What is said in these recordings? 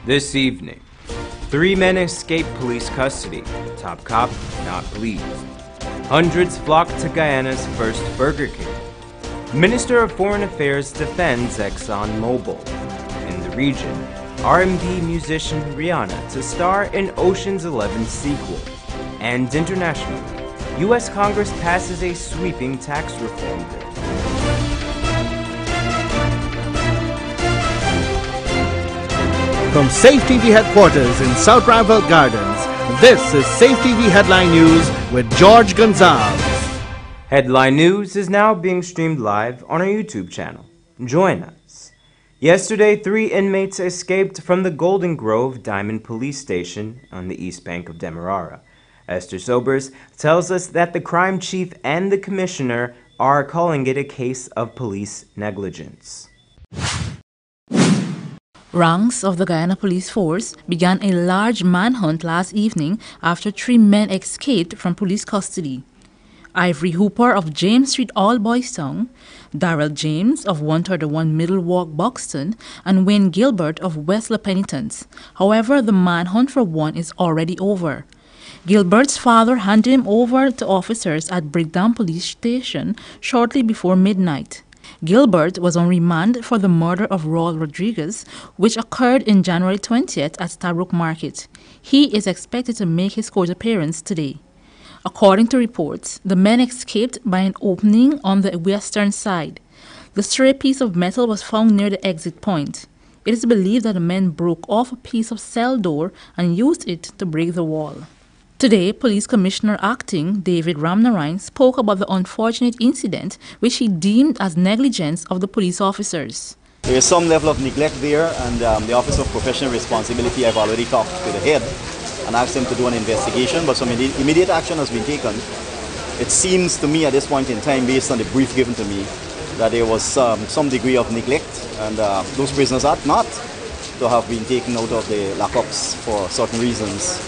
This evening, 3 men escape police custody. Top cop not pleased. Hundreds flock to Guyana's first Burger King. Minister of Foreign Affairs defends ExxonMobil. In the region, R&B musician Rihanna to star in Ocean's 11 sequel. And internationally, U.S. Congress passes a sweeping tax reform bill. From Safe TV headquarters in South Rival Gardens, this is Safe TV Headline News with George Gonzalez. Headline News is now being streamed live on our YouTube channel. Join us. Yesterday, 3 inmates escaped from the Golden Grove Diamond Police Station on the east bank of Demerara. Esther Sobers tells us that the crime chief and the commissioner are calling it a case of police negligence. Ranks of the Guyana Police Force began a large manhunt last evening after 3 men escaped from police custody. Ivory Hooper of James Street, All Boys Town, Darrell James of 131 Middle Walk, Buxton, and Wayne Gilbert of West La Penitence. However, the manhunt for one is already over. Gilbert's father handed him over to officers at Breakdown Police Station shortly before midnight. Gilbert was on remand for the murder of Raul Rodriguez, which occurred in January 20th at Stabroek Market. He is expected to make his court appearance today. According to reports, the men escaped by an opening on the western side. The stray piece of metal was found near the exit point. It is believed that the men broke off a piece of cell door and used it to break the wall. Today, Police Commissioner Acting David Ramnarine spoke about the unfortunate incident, which he deemed as negligence of the police officers. There is some level of neglect there, and the Office of Professional Responsibility, I've already talked to the head and asked him to do an investigation, but some immediate action has been taken. It seems to me at this point in time, based on the brief given to me, that there was some degree of neglect, and those prisoners ought not to have been taken out of the lockups for certain reasons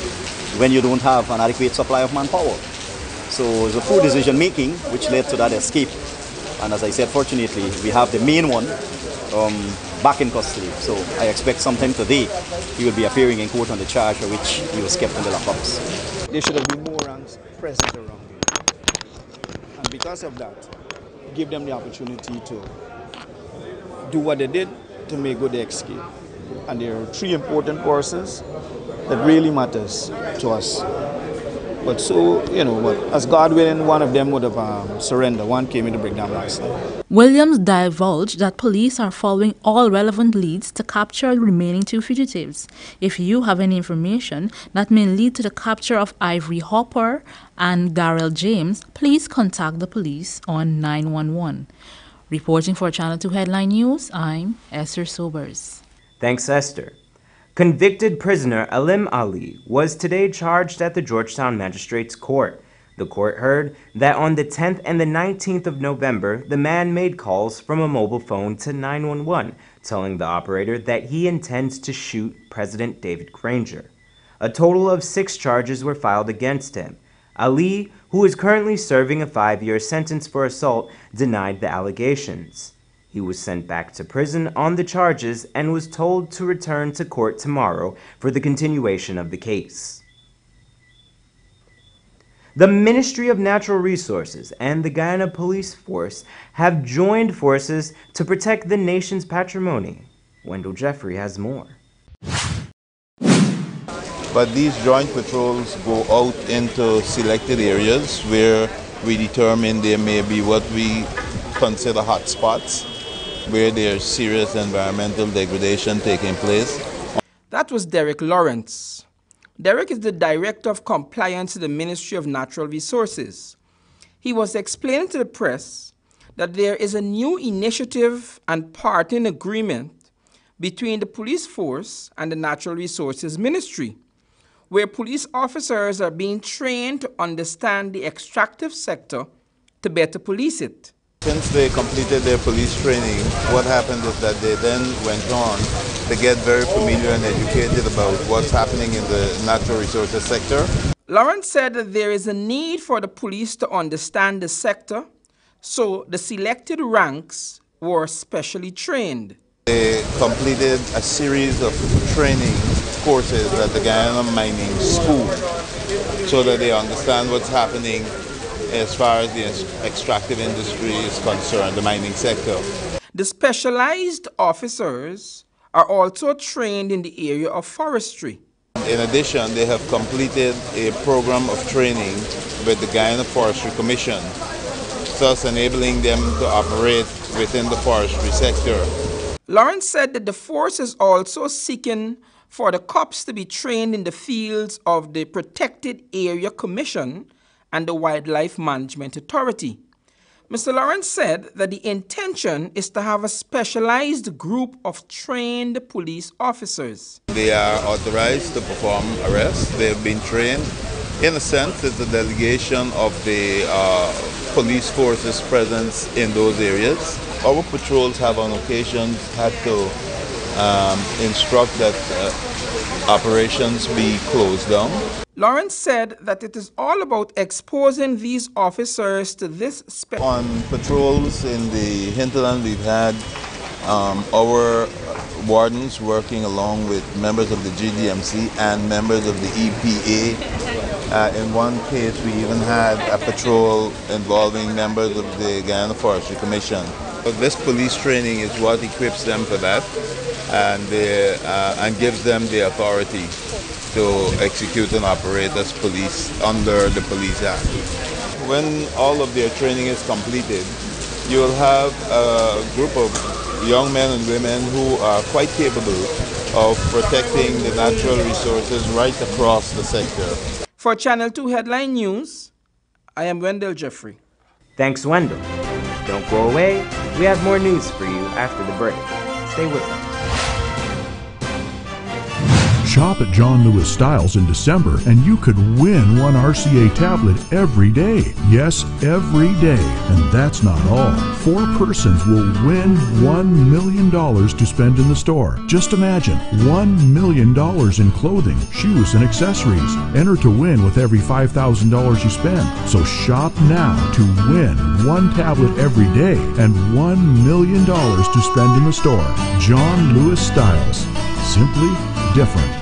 when you don't have an adequate supply of manpower. So it's a poor decision making which led to that escape. And as I said, fortunately, we have the main one back in custody. So I expect sometime today he will be appearing in court on the charge for which he was kept in the lockups. There should have been more ranks present around here. And because of that, give them the opportunity to do what they did to make good the escape. And there are 3 important persons that really matters to us. But so, as God willing, one of them would have surrendered. One came in to break down last night. Williams divulged that police are following all relevant leads to capture the remaining 2 fugitives. If you have any information that may lead to the capture of Ivory Hopper and Darrell James, please contact the police on 911. Reporting for Channel 2 Headline News, I'm Esther Sobers. Thanks, Esther. Convicted prisoner Alim Ali was today charged at the Georgetown Magistrates Court. The court heard that on the 10th and the 19th of November, the man made calls from a mobile phone to 911, telling the operator that he intends to shoot President David Granger. A total of 6 charges were filed against him. Ali, who is currently serving a 5-year sentence for assault, denied the allegations. He was sent back to prison on the charges and was told to return to court tomorrow for the continuation of the case. The Ministry of Natural Resources and the Guyana Police Force have joined forces to protect the nation's patrimony. Wendell Jeffrey has more. But these joint patrols go out into selected areas where we determine there may be what we consider hot spots, where there's serious environmental degradation taking place. That was Derek Lawrence. Derek is the Director of Compliance in the Ministry of Natural Resources. He was explaining to the press that there is a new initiative and partnering agreement between the police force and the Natural Resources Ministry, where police officers are being trained to understand the extractive sector to better police it. Since they completed their police training, what happened is that they then went on to get very familiar and educated about what's happening in the natural resources sector. Lawrence said that there is a need for the police to understand the sector, so the selected ranks were specially trained. They completed a series of training courses at the Guyana Mining School so that they understand what's happening as far as the extractive industry is concerned, the mining sector. The specialized officers are also trained in the area of forestry. In addition, they have completed a program of training with the Guyana Forestry Commission, thus enabling them to operate within the forestry sector. Lawrence said that the force is also seeking for the cops to be trained in the fields of the Protected Area Commission and the Wildlife Management Authority. Mr. Lawrence said that the intention is to have a specialized group of trained police officers. They are authorized to perform arrests. They have been trained. In a sense, it's a delegation of the police force's presence in those areas. Our patrols have on occasion had to instruct that operations be closed down. Lawrence said that it is all about exposing these officers to this On patrols in the hinterland, we've had our wardens working along with members of the GDMC and members of the EPA. In one case, we even had a patrol involving members of the Guyana Forestry Commission. This police training is what equips them for that and gives them the authority to execute and operate as police under the Police Act. When all of their training is completed, you will have a group of young men and women who are quite capable of protecting the natural resources right across the sector. For Channel 2 Headline News, I am Wendell Jeffrey. Thanks, Wendell. Don't go away. We have more news for you after the break. Stay with us. Shop at John Lewis Styles in December and you could win one RCA tablet every day. Yes, every day. And that's not all. 4 persons will win $1 million to spend in the store. Just imagine, $1 million in clothing, shoes, and accessories. Enter to win with every $5,000 you spend. So shop now to win 1 tablet every day and $1 million to spend in the store. John Lewis Styles. Simply different.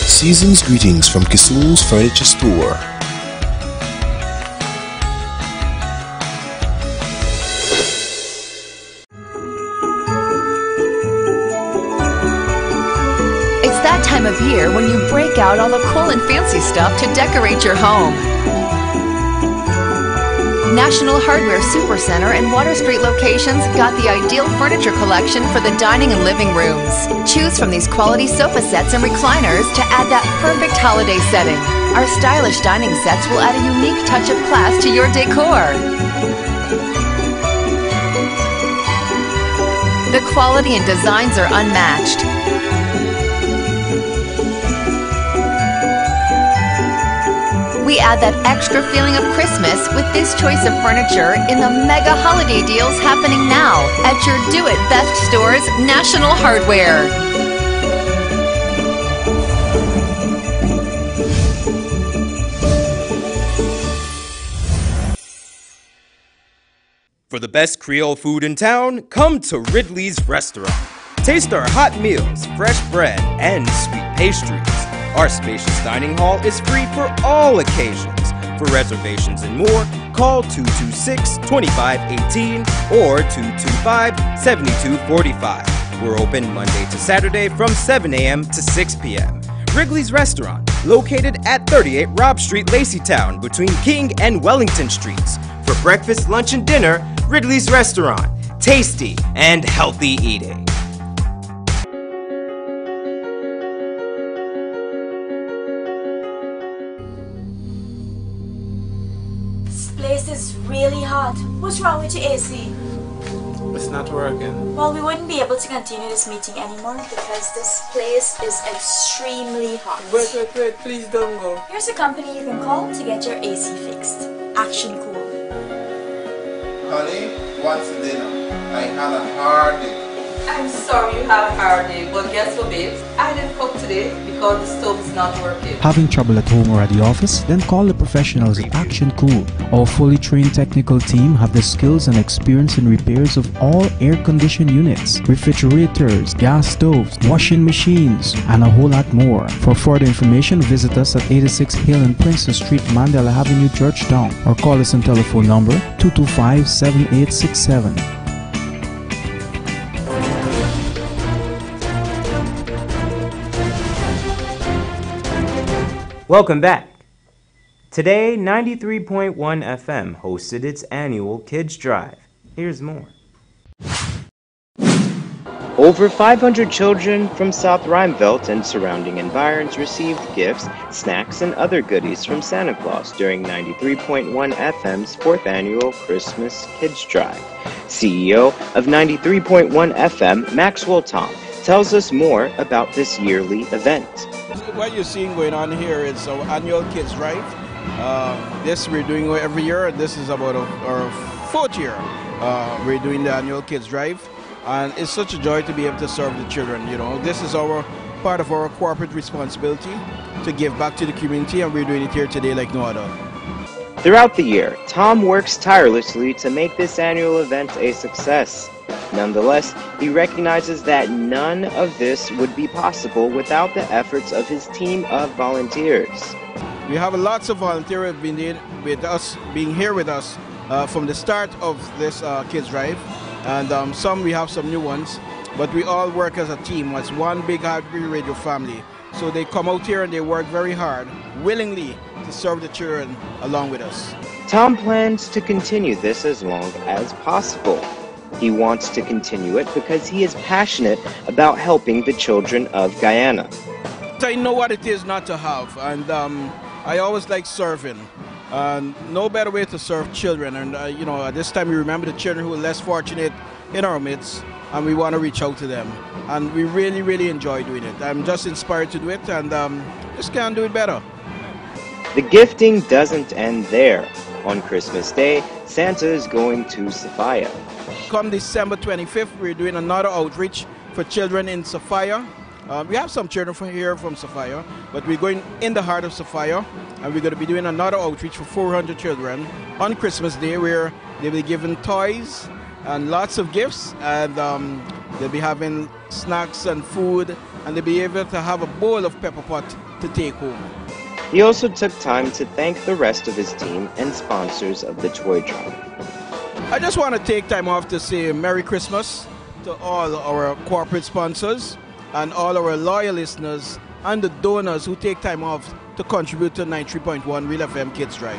Season's greetings from Kisul's Furniture Store. It's that time of year when you break out all the cool and fancy stuff to decorate your home. National Hardware Supercenter and Water Street locations got the ideal furniture collection for the dining and living rooms. Choose from these quality sofa sets and recliners to add that perfect holiday setting. Our stylish dining sets will add a unique touch of class to your decor. The quality and designs are unmatched. We add that extra feeling of Christmas with this choice of furniture in the mega holiday deals happening now at your do-it-best stores, National Hardware. For the best Creole food in town, come to Ridley's Restaurant. Taste our hot meals, fresh bread, and sweet pastries. Our spacious dining hall is free for all occasions. For reservations and more, call 226-2518 or 225-7245. We're open Monday to Saturday from 7 a.m. to 6 p.m. Wrigley's Restaurant, located at 38 Robb Street, Laceytown, between King and Wellington Streets. For breakfast, lunch, and dinner, Ridley's Restaurant. Tasty and healthy eating. This place is really hot. What's wrong with your AC? It's not working. Well, we wouldn't be able to continue this meeting anymore because this place is extremely hot. Wait, please don't go. Here's a company you can call to get your AC fixed. Action Cool. Honey, what's for dinner? I had a hard day. I'm sorry you had a hard day, but guess what, babes? I didn't cook today because the stove is not working. Having trouble at home or at the office? Then call the professionals at Action Cool. Our fully trained technical team have the skills and experience in repairs of all air-conditioned units, refrigerators, gas stoves, washing machines, and a whole lot more. For further information, visit us at 86 Hill and Princess Street, Mandela Avenue, Georgetown, or call us on telephone number 225-7867. Welcome back. Today, 93.1 FM hosted its annual Kids Drive. Here's more. Over 500 children from South Rheinveld and surrounding environs received gifts, snacks, and other goodies from Santa Claus during 93.1 FM's 4th annual Christmas Kids Drive. CEO of 93.1 FM, Maxwell Tom, tells us more about this yearly event. What you're seeing going on here is our annual Kids Drive. This we're doing every year. This is about our 4th year. We're doing the annual Kids Drive, and it's such a joy to be able to serve the children. You know, this is our part of our corporate responsibility to give back to the community, and we're doing it here today like no other. Throughout the year, Tom works tirelessly to make this annual event a success. Nonetheless, he recognizes that none of this would be possible without the efforts of his team of volunteers. We have lots of volunteers being here with us from the start of this Kids Drive, and we have some new ones, but we all work as a team, as one big Heartbeat Radio family. So they come out here and they work very hard, willingly, to serve the children along with us. Tom plans to continue this as long as possible. He wants to continue it because he is passionate about helping the children of Guyana. I know what it is not to have, and I always like serving. No better way to serve children, and you know, at this time we remember the children who are less fortunate in our midst, and we want to reach out to them. And we really, really enjoy doing it. I'm just inspired to do it, and just can't do it better. The gifting doesn't end there. On Christmas Day, Santa is going to Sophia. Come December 25th, we're doing another outreach for children in Sophia. We have some children from here from Sophia, but we're going in the heart of Sophia, and we're going to be doing another outreach for 400 children on Christmas Day, where they'll be given toys and lots of gifts, and they'll be having snacks and food, and they'll be able to have a bowl of pepper pot to take home. He also took time to thank the rest of his team and sponsors of the toy drive. I just want to take time off to say Merry Christmas to all our corporate sponsors and all our loyal listeners and the donors who take time off to contribute to 93.1 Real FM Kids Drive.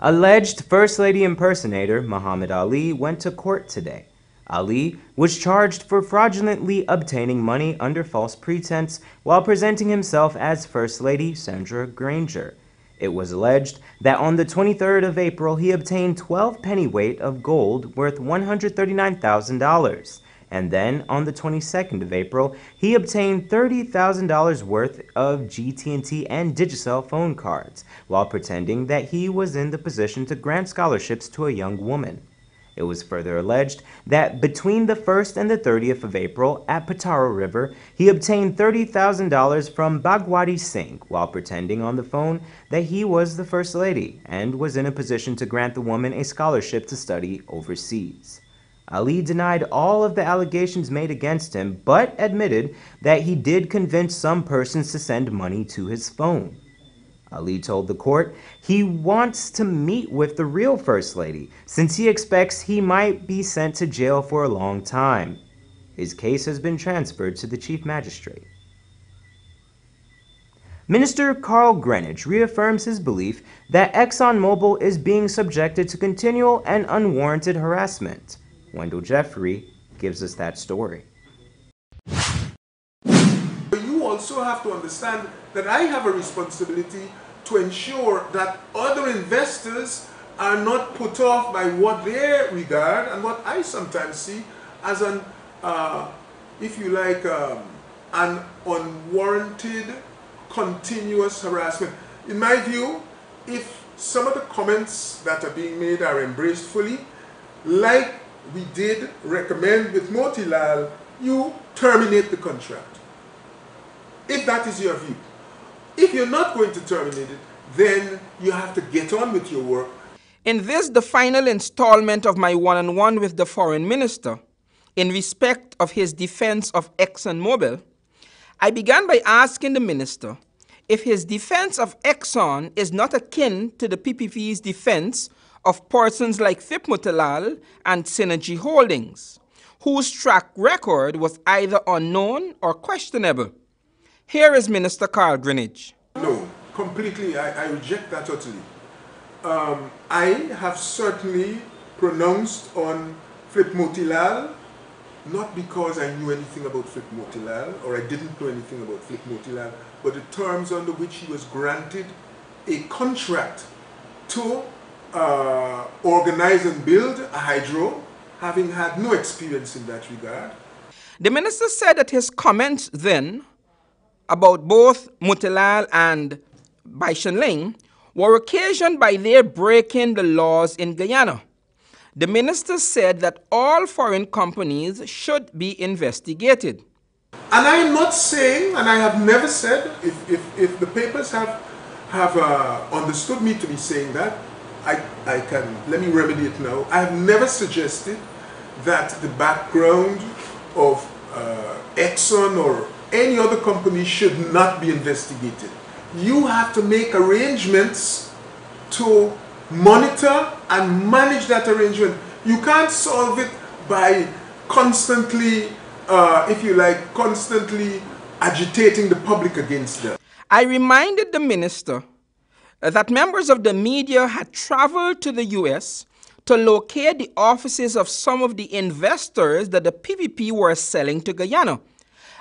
Alleged First Lady impersonator Muhammad Ali went to court today. Ali was charged for fraudulently obtaining money under false pretense while presenting himself as First Lady Sandra Granger. It was alleged that on the 23rd of April, he obtained 12 pennyweight of gold worth $139,000. And then on the 22nd of April, he obtained $30,000 worth of GT&T and Digicel phone cards while pretending that he was in the position to grant scholarships to a young woman. It was further alleged that between the 1st and the 30th of April at Pataro River, he obtained $30,000 from Bhagwati Singh while pretending on the phone that he was the First Lady and was in a position to grant the woman a scholarship to study overseas. Ali denied all of the allegations made against him, but admitted that he did convince some persons to send money to his phone. Ali told the court he wants to meet with the real First Lady since he expects he might be sent to jail for a long time. His case has been transferred to the Chief Magistrate. Minister Carl Greenidge reaffirms his belief that ExxonMobil is being subjected to continual and unwarranted harassment. Wendell Jeffrey gives us that story. You also have to understand that I have a responsibility to ensure that other investors are not put off by what they regard and what I sometimes see as an, if you like, an unwarranted, continuous harassment. In my view, if some of the comments that are being made are embraced fully, like we did recommend with Motilal, you terminate the contract. If that is your view. If you're not going to terminate it, then you have to get on with your work. In this, the final installment of my one-on-one with the foreign minister, in respect of his defense of ExxonMobil, I began by asking the minister if his defense of Exxon is not akin to the PPP's defense of persons like Fip Motilal and Synergy Holdings, whose track record was either unknown or questionable. Here is Minister Carl Greenidge. No, completely, I reject that totally. I have certainly pronounced on Flip Motilal, not because I knew anything about Flip Motilal, or I didn't know anything about Flip Motilal, but the terms under which he was granted a contract to organize and build a hydro, having had no experience in that regard. The minister said that his comments then about both Motilal and Bai Shenling were occasioned by their breaking the laws in Guyana. The minister said that all foreign companies should be investigated. And I am not saying, and I have never said, if the papers have understood me to be saying that, I can, let me remedy it now. I have never suggested that the background of Exxon or any other company should not be investigated. You have to make arrangements to monitor and manage that arrangement. You can't solve it by constantly, if you like, constantly agitating the public against them. I reminded the minister that members of the media had traveled to the U.S. to locate the offices of some of the investors that the PPP were selling to Guyana.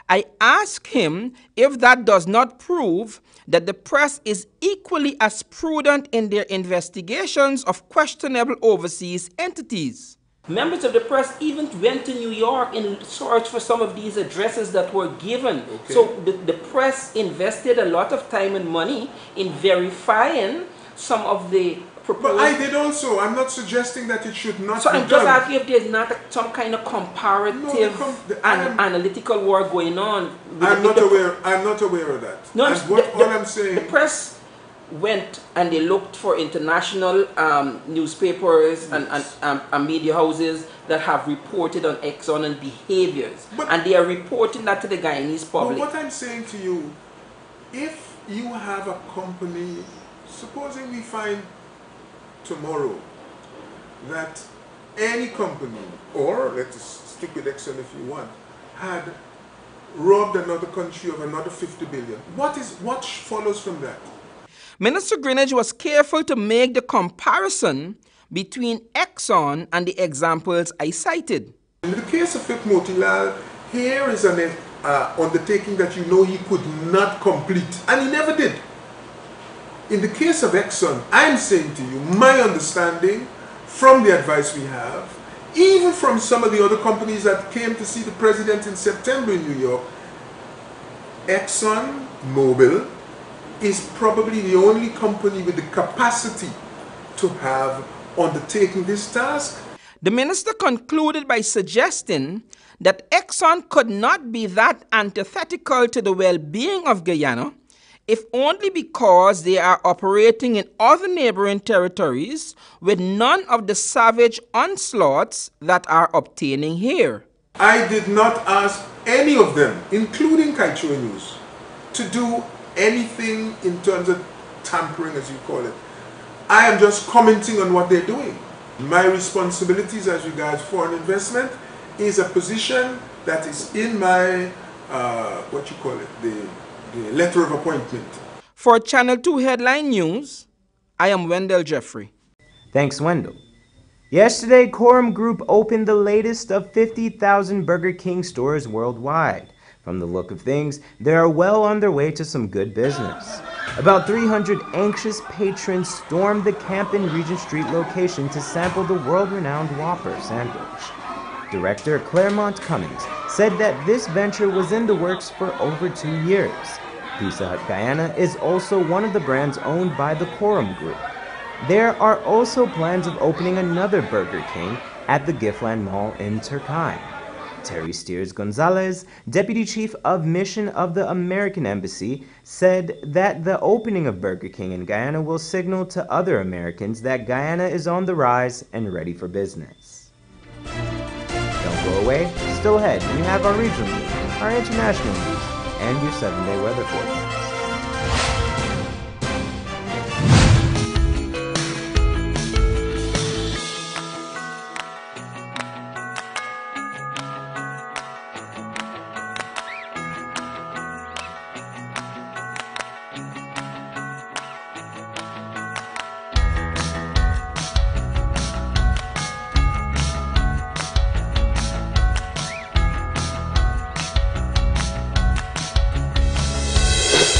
I asked him if that does not prove that the press is equally as prudent in their investigations of questionable overseas entities. Members of the press even went to New York in search for some of these addresses that were given. Okay. So the press invested a lot of time and money in verifying some of the proposed... But I did also. I'm not suggesting that it should not so be I'm just done. asking if there's not some kind of comparative and analytical work going on. I'm not aware of that. No, what I'm saying... The press went and they looked for international newspapers and media houses that have reported on Exxon and behaviors. And they are reporting that to the Guyanese public. But what I'm saying to you, if you have a company, supposing we find tomorrow that any company, or let's stick with Exxon if you want, had robbed another country of another 50 billion, what follows from that? Minister Greenidge was careful to make the comparison between Exxon and the examples I cited. In the case of Fip Motilal, here is an undertaking that you know he could not complete, and he never did. In the case of Exxon, I'm saying to you, my understanding from the advice we have, even from some of the other companies that came to see the president in September in New York, ExxonMobil is probably the only company with the capacity to have undertaken this task. The minister concluded by suggesting that Exxon could not be that antithetical to the well-being of Guyana, if only because they are operating in other neighboring territories with none of the savage onslaughts that are obtaining here. I did not ask any of them, including Kaichua News, to do anything in terms of tampering, as you call it. I am just commenting on what they're doing. My responsibilities as regards foreign investment is a position that is in my, the letter of appointment. For Channel 2 Headline News, I am Wendell Jeffrey. Thanks, Wendell. Yesterday, Quorum Group opened the latest of 50,000 Burger King stores worldwide. From the look of things, they are well on their way to some good business. About 300 anxious patrons stormed the Camp in Regent Street location to sample the world-renowned Whopper sandwich. Director Claremont Cummings said that this venture was in the works for over 2 years. Pizza Hut Guyana is also one of the brands owned by the Quorum Group. There are also plans of opening another Burger King at the Giftland Mall in Turkey. Terry Steers Gonzalez, Deputy Chief of Mission of the American Embassy, said that the opening of Burger King in Guyana will signal to other Americans that Guyana is on the rise and ready for business. Don't go away. Still ahead, we have our regional news, our international news, and your 7-day weather forecast.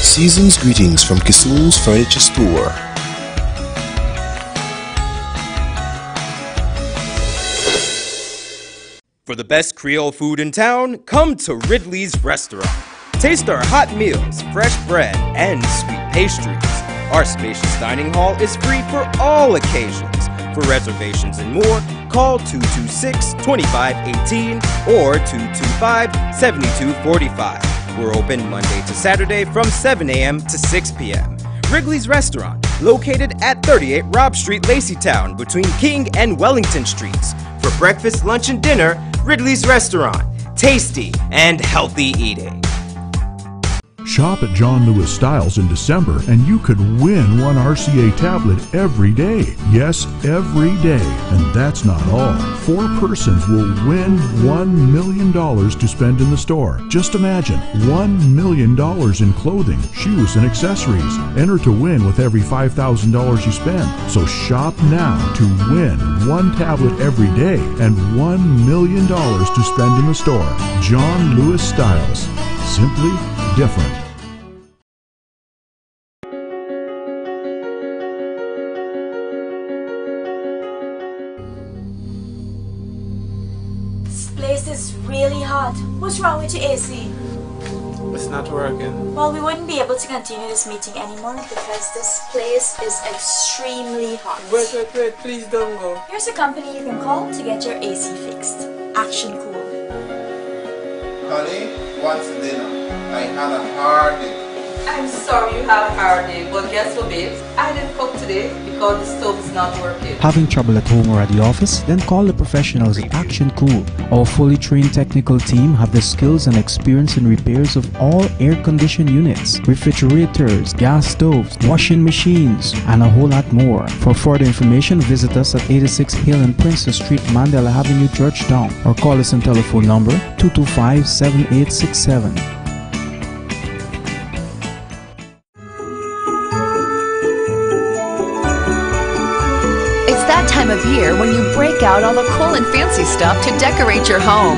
Season's greetings from Kisul's Furniture Store. For the best Creole food in town, come to Ridley's Restaurant. Taste our hot meals, fresh bread, and sweet pastries. Our spacious dining hall is free for all occasions. For reservations and more, call 226-2518 or 225-7245. We're open Monday to Saturday from 7 a.m. to 6 p.m. Wrigley's Restaurant, located at 38 Robb Street, Laceytown, between King and Wellington Streets. For breakfast, lunch, and dinner, Ridley's Restaurant. Tasty and healthy eating. Shop at John Lewis Styles in December and you could win one RCA tablet every day. Yes, every day. And that's not all. 4 persons will win $1 million to spend in the store. Just imagine, $1 million in clothing, shoes, and accessories. Enter to win with every $5,000 you spend. So shop now to win 1 tablet every day and $1 million to spend in the store. John Lewis Styles. Simply different. This place is really hot. What's wrong with your AC? It's not working. Well, we wouldn't be able to continue this meeting anymore because this place is extremely hot. Wait, please don't go. Here's a company you can call to get your AC fixed. Action Cool. Honey, what's dinner? I had a hard day. I'm sorry you had a hard day, but guess what, babes? I didn't cook today because the stove is not working. Having trouble at home or at the office? Then call the professionals at Action Cool. Our fully trained technical team have the skills and experience in repairs of all air-conditioned units, refrigerators, gas stoves, washing machines, and a whole lot more. For further information, visit us at 86 Hill and Princess Street, Mandela Avenue, Georgetown, or call us on telephone number 225-7867. Time of year when you break out all the cool and fancy stuff to decorate your home.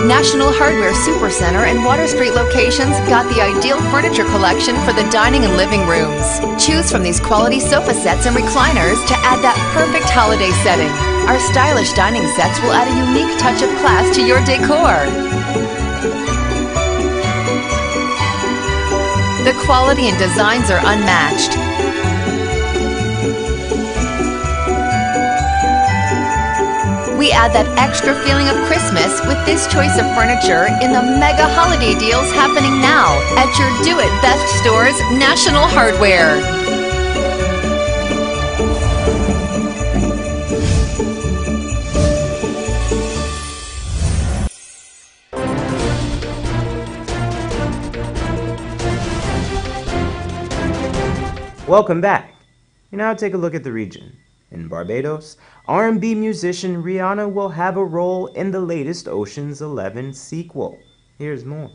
National Hardware Supercenter and Water Street locations got the ideal furniture collection for the dining and living rooms. Choose from these quality sofa sets and recliners to add that perfect holiday setting. Our stylish dining sets will add a unique touch of class to your decor. The quality and designs are unmatched. We add that extra feeling of Christmas with this choice of furniture in the mega holiday deals happening now at your do-it-best stores, National Hardware. Welcome back. We now take a look at the region. In Barbados, R&B musician Rihanna will have a role in the latest Ocean's 11 sequel. Here's more.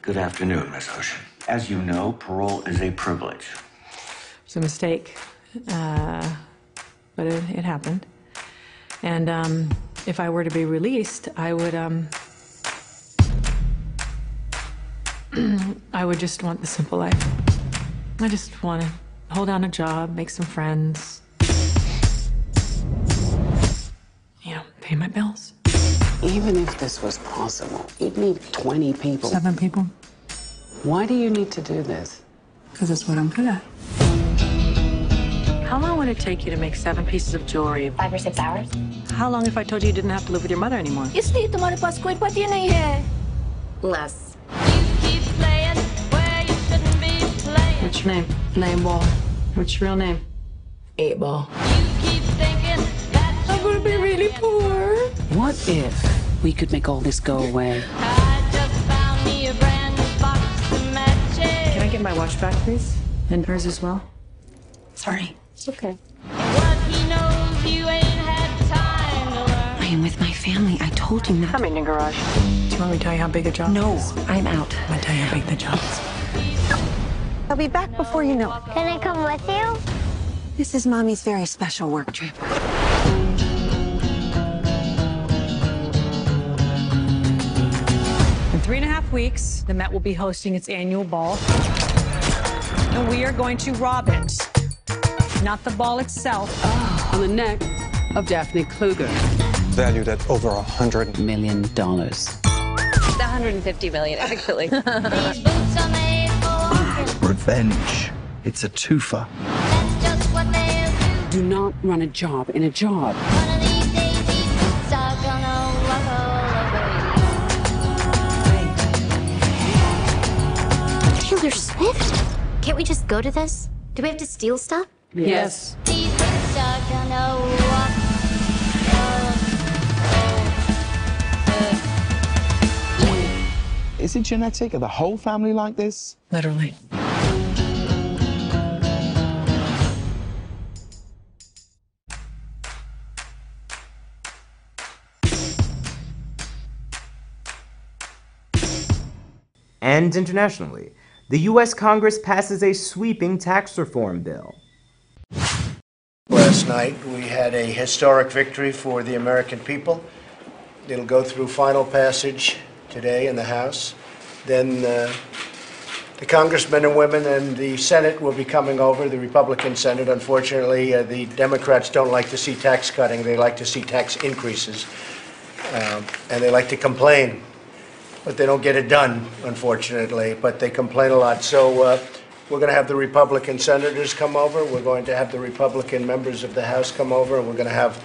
Good afternoon, Miss Ocean. As you know, parole is a privilege. It's a mistake, but it happened. And If I were to be released, I would I would just want the simple life. I just want to hold down a job, make some friends, pay my bills. Even if this was possible, you'd need 20 people. 7 people. Why do you need to do this? Because it's what I'm good at. How long would it take you to make 7 pieces of jewelry? 5 or 6 hours. How long if I told you you didn't have to live with your mother anymore? इसलिए तुम्हारे पास कोई पति नहीं है. Less. What's your name? Name Ball. What's your real name? 8 Ball. I'm gonna be really poor. What if we could make all this go away? Can I get my watch back, please? And hers as well? Sorry. It's okay. I am with my family. I told you not. Come in your garage. Do you want me to tell you how big the job No, is? I'm out. I'm gonna tell you how big the job is. I'll be back before you know it. Can I come with you? This is Mommy's very special work trip. In 3.5 weeks, the Met will be hosting its annual ball. And we are going to rob it. Not the ball itself. On the neck of Daphne Kluger. Valued at over $100 million. $150 million, actually. Revenge. It's a twofer. Do not run a job in a job. Taylor Swift? Can't we just go to this? Do we have to steal stuff? Yes. Is it genetic? Are the whole family like this? Literally. And internationally, the U.S. Congress passes a sweeping tax reform bill. Last night, we had a historic victory for the American people. It'll go through final passage today in the House. Then the congressmen and women and the Senate will be coming over, the Republican Senate. Unfortunately, the Democrats don't like to see tax cutting. They like to see tax increases. And they like to complain. But they don't get it done, unfortunately. But they complain a lot. So we're going to have the Republican senators come over. We're going to have the Republican members of the House come over. We're going to have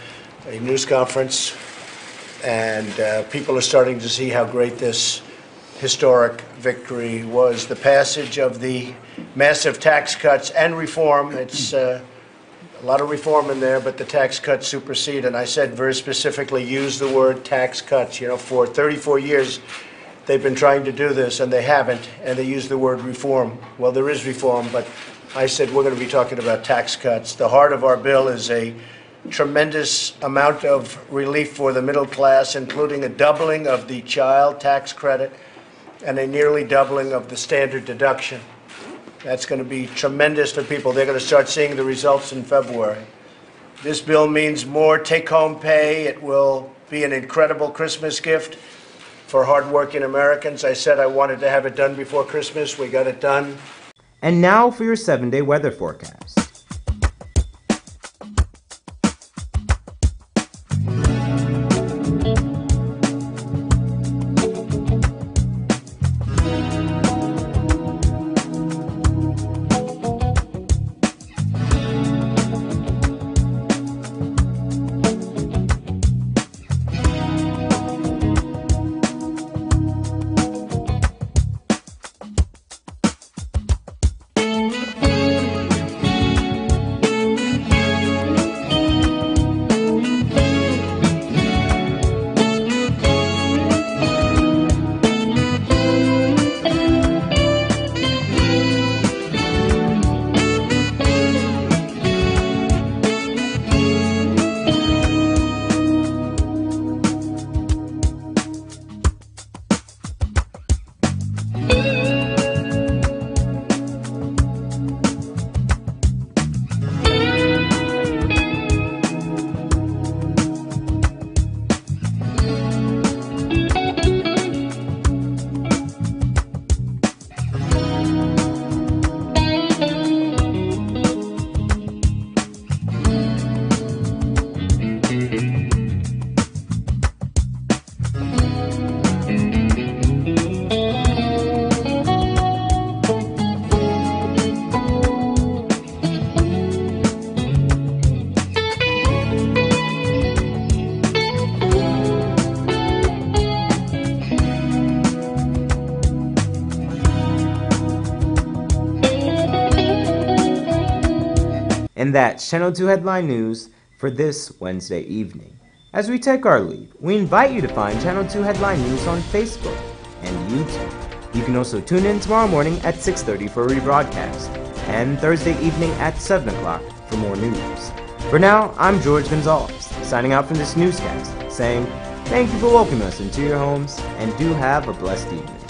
a news conference. And people are starting to see how great this historic victory was. The passage of the massive tax cuts and reform. It's a lot of reform in there, but the tax cuts supersede. And I said very specifically, use the word tax cuts. You know, for 34 years, they've been trying to do this, and they haven't, and they use the word reform. Well, there is reform, but I said we're going to be talking about tax cuts. The heart of our bill is a tremendous amount of relief for the middle class, including a doubling of the child tax credit and a nearly doubling of the standard deduction. That's going to be tremendous for people. They're going to start seeing the results in February. This bill means more take-home pay. It will be an incredible Christmas gift for hardworking Americans. I said I wanted to have it done before Christmas. We got it done. And now for your 7-day weather forecast. And that's Channel 2 Headline News for this Wednesday evening. As we take our leave, we invite you to find Channel 2 Headline News on Facebook and YouTube. You can also tune in tomorrow morning at 6:30 for a rebroadcast, and Thursday evening at 7 o'clock for more news. For now, I'm George Gonzalez, signing out from this newscast, saying thank you for welcoming us into your homes, and do have a blessed evening.